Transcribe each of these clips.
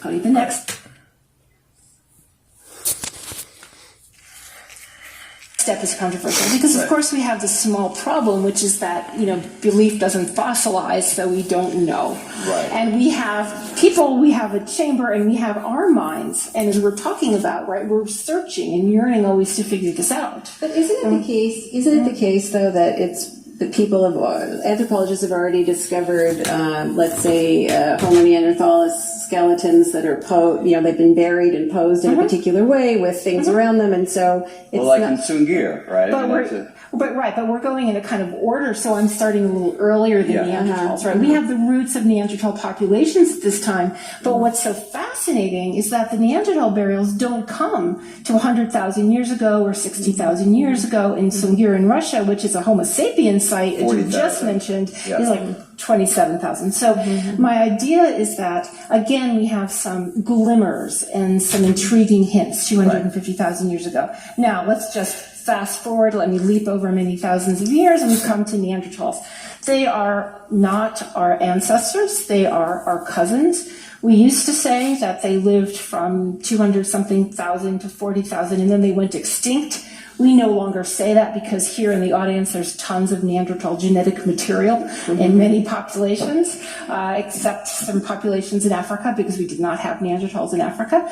Probably the next step is controversial because, of course, we have this small problem, which is that, belief doesn't fossilize, so we don't know. Right. And we have people, we have a chamber, and we have our minds. And as we're talking about, right, we're searching and yearning always to figure this out. But isn't it the case? Isn't it the case, though, that anthropologists have already discovered, let's say, Homo neanderthalis skeletons that are they've been buried and posed in a particular way with things around them, and so it's in Sungir, right? But we're going in a kind of order, so I'm starting a little earlier than Neanderthals, right? We have the roots of Neanderthal populations at this time, but what's so fascinating is that the Neanderthal burials don't come to 100,000 years ago or 60,000 years ago in Sungir in Russia, which is a Homo sapiens site, as you just mentioned, is like 27,000. So my idea is that, again, we have some glimmers and some intriguing hints 250,000 years ago. Now, let's just fast forward, let me leap over many thousands of years, and we come to Neanderthals. They are not our ancestors, they are our cousins. We used to say that they lived from 200-something thousand to 40,000, and then they went extinct. We no longer say that because here in the audience there's tons of Neanderthal genetic material in many populations, except some populations in Africa, because we did not have Neanderthals in Africa.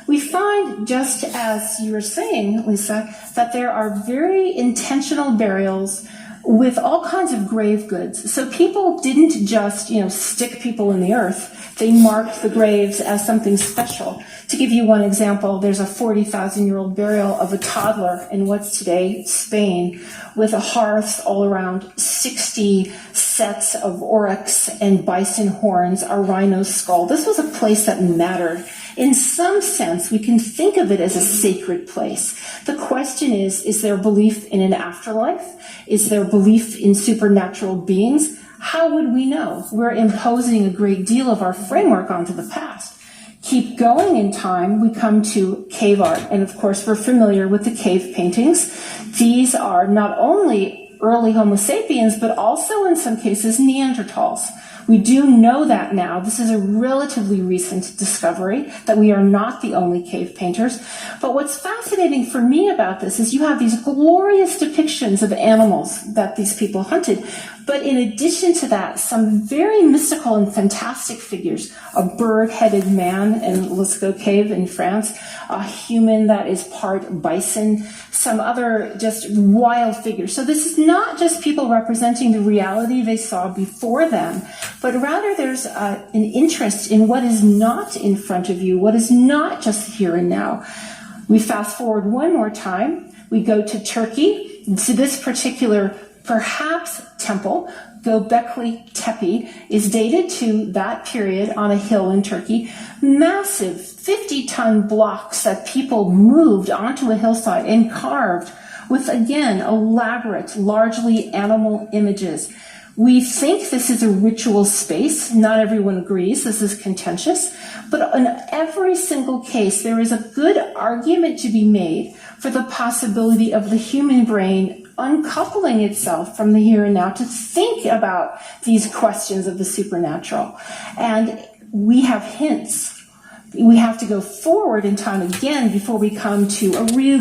We find, just as you were saying, Lisa, that there are very intentional burials with all kinds of grave goods. So people didn't just, stick people in the earth. They marked the graves as something special. To give you one example, there's a 40,000-year-old burial of a toddler in what's today Spain, with a hearth all around 60 sets of oryx and bison horns, a rhino skull. This was a place that mattered. In some sense, we can think of it as a sacred place. The question is there belief in an afterlife? Is there belief in supernatural beings? How would we know? We're imposing a great deal of our framework onto the past. Keep going in time, we come to cave art. And of course, we're familiar with the cave paintings. These are not only early Homo sapiens, but also in some cases Neanderthals. We do know that now. This is a relatively recent discovery, that we are not the only cave painters. But what's fascinating for me about this is you have these glorious depictions of animals that these people hunted. But in addition to that, some very mystical and fantastic figures. A bird-headed man in Lascaux Cave in France, a human that is part bison, some other just wild figures. So this is not just people representing the reality they saw before them, but rather there's an interest in what is not in front of you, what is not just here and now. We fast forward one more time. We go to Turkey. To this particular, perhaps, temple, Göbekli Tepe, is dated to that period on a hill in Turkey. Massive 50-ton blocks that people moved onto a hillside and carved with, again, elaborate, largely animal images. We think this is a ritual space. Not everyone agrees. This is contentious. But in every single case, there is a good argument to be made for the possibility of the human brain uncoupling itself from the here and now to think about these questions of the supernatural. And we have hints. We have to go forward in time again before we come to a real